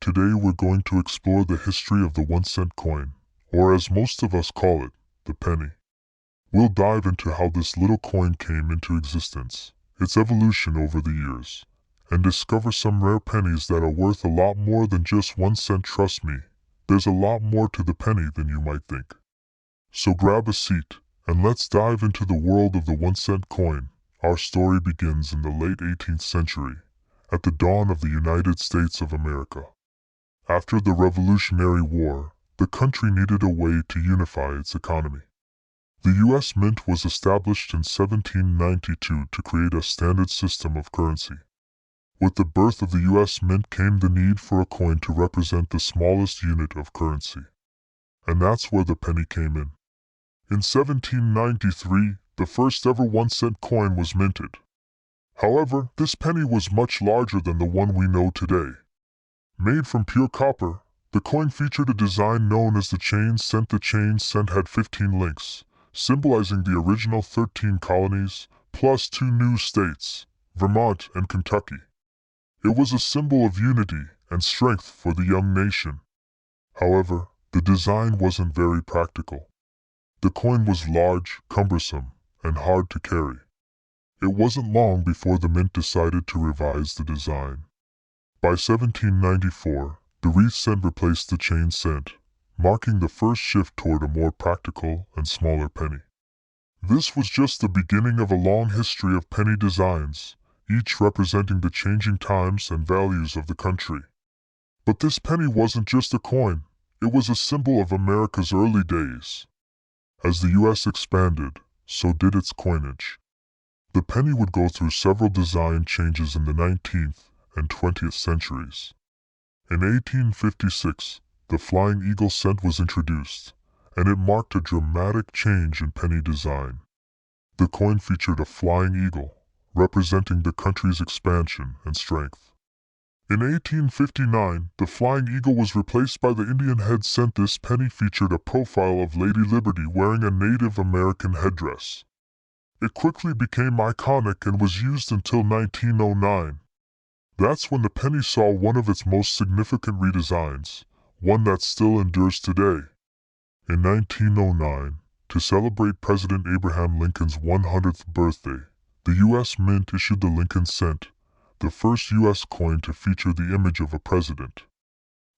Today we're going to explore the history of the 1-cent coin, or as most of us call it, the penny. We'll dive into how this little coin came into existence, its evolution over the years, and discover some rare pennies that are worth a lot more than just 1 cent. Trust me, there's a lot more to the penny than you might think. So grab a seat, and let's dive into the world of the 1-cent coin. Our story begins in the late 18th century, at the dawn of the United States of America. After the Revolutionary War, the country needed a way to unify its economy. The U.S. Mint was established in 1792 to create a standard system of currency. With the birth of the U.S. Mint came the need for a coin to represent the smallest unit of currency. And that's where the penny came in. In 1793, the first ever 1-cent coin was minted. However, this penny was much larger than the one we know today. Made from pure copper, the coin featured a design known as the chain cent. The chain cent had 15 links, symbolizing the original 13 colonies, plus 2 new states, Vermont and Kentucky. It was a symbol of unity and strength for the young nation. However, the design wasn't very practical. The coin was large, cumbersome, and hard to carry. It wasn't long before the mint decided to revise the design. By 1794, the wreath cent replaced the chain cent, marking the first shift toward a more practical and smaller penny. This was just the beginning of a long history of penny designs, each representing the changing times and values of the country. But this penny wasn't just a coin, it was a symbol of America's early days. As the U.S. expanded, so did its coinage. The penny would go through several design changes in the 19th and 20th centuries. In 1856, the Flying Eagle cent was introduced, and it marked a dramatic change in penny design. The coin featured a flying eagle, representing the country's expansion and strength. In 1859, the Flying Eagle was replaced by the Indian head cent. This penny featured a profile of Lady Liberty wearing a Native American headdress. It quickly became iconic and was used until 1909. That's when the penny saw one of its most significant redesigns, one that still endures today. In 1909, to celebrate President Abraham Lincoln's 100th birthday, the U.S. Mint issued the Lincoln cent, the first U.S. coin to feature the image of a president.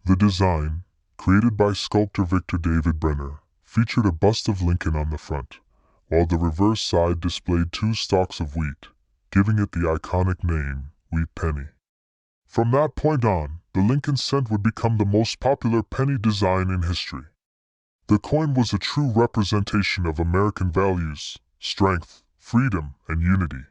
The design, created by sculptor Victor David Brenner, featured a bust of Lincoln on the front, while the reverse side displayed 2 stalks of wheat, giving it the iconic name, Wheat Penny. From that point on, the Lincoln cent would become the most popular penny design in history. The coin was a true representation of American values, strength, freedom, and unity.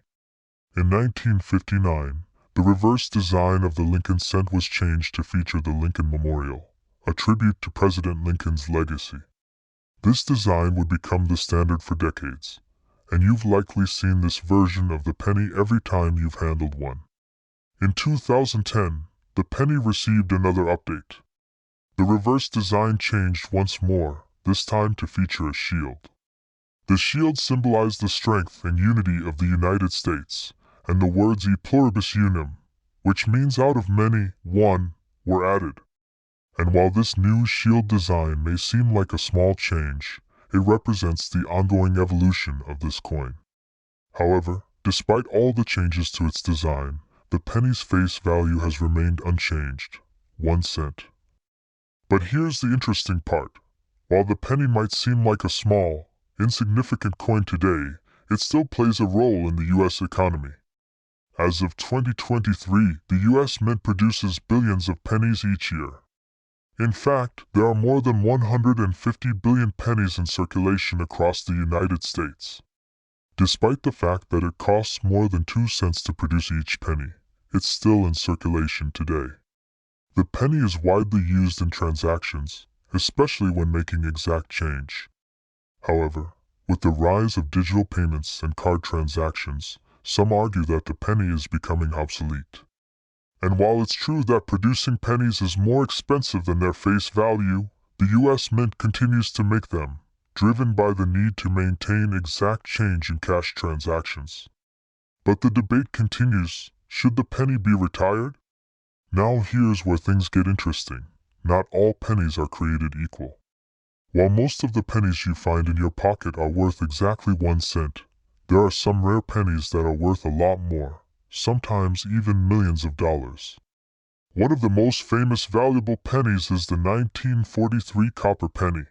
In 1959, the reverse design of the Lincoln cent was changed to feature the Lincoln Memorial, a tribute to President Lincoln's legacy. This design would become the standard for decades, and you've likely seen this version of the penny every time you've handled one. In 2010, the penny received another update. The reverse design changed once more, this time to feature a shield. The shield symbolized the strength and unity of the United States, and the words E pluribus unum, which means out of many, one, were added. And while this new shield design may seem like a small change, it represents the ongoing evolution of this coin. However, despite all the changes to its design, the penny's face value has remained unchanged, 1 cent. But here's the interesting part. While the penny might seem like a small, insignificant coin today, it still plays a role in the U.S. economy. As of 2023, the U.S. Mint produces billions of pennies each year. In fact, there are more than 150 billion pennies in circulation across the United States. Despite the fact that it costs more than 2 cents to produce each penny, it's still in circulation today. The penny is widely used in transactions, especially when making exact change. However, with the rise of digital payments and card transactions, some argue that the penny is becoming obsolete. And while it's true that producing pennies is more expensive than their face value, the U.S. Mint continues to make them, driven by the need to maintain exact change in cash transactions. But the debate continues, should the penny be retired? Now here's where things get interesting. Not all pennies are created equal. While most of the pennies you find in your pocket are worth exactly 1 cent, there are some rare pennies that are worth a lot more, sometimes even millions of dollars. One of the most famous valuable pennies is the 1943 copper penny.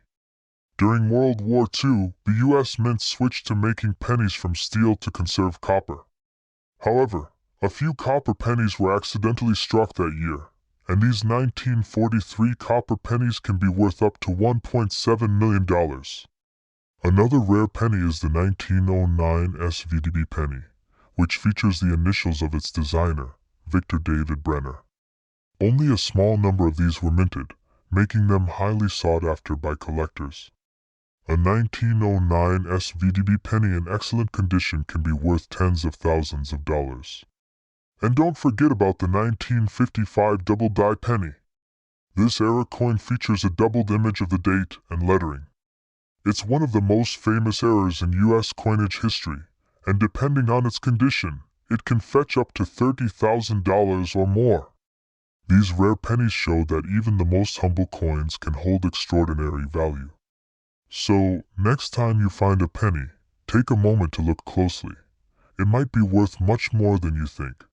During World War II, the U.S. Mint switched to making pennies from steel to conserve copper. However, a few copper pennies were accidentally struck that year, and these 1943 copper pennies can be worth up to $1.7 million. Another rare penny is the 1909 SVDB penny, which features the initials of its designer, Victor David Brenner. Only a small number of these were minted, making them highly sought after by collectors. A 1909 SVDB penny in excellent condition can be worth tens of thousands of dollars. And don't forget about the 1955 double die penny. This era coin features a doubled image of the date and lettering. It's one of the most famous errors in U.S. coinage history, and depending on its condition, it can fetch up to $30,000 or more. These rare pennies show that even the most humble coins can hold extraordinary value. So, next time you find a penny, take a moment to look closely. It might be worth much more than you think.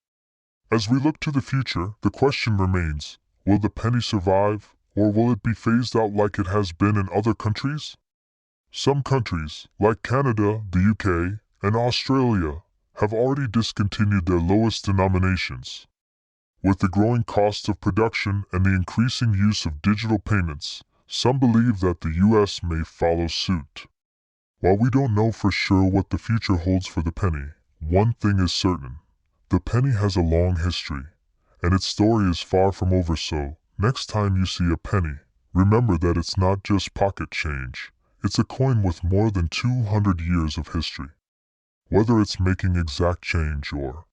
As we look to the future, the question remains, will the penny survive, or will it be phased out like it has been in other countries? Some countries, like Canada, the UK, and Australia, have already discontinued their lowest denominations. With the growing cost of production and the increasing use of digital payments, some believe that the US may follow suit. While we don't know for sure what the future holds for the penny, one thing is certain. The penny has a long history, and its story is far from over, so next time you see a penny, remember that it's not just pocket change. It's a coin with more than 200 years of history. Whether it's making exact change or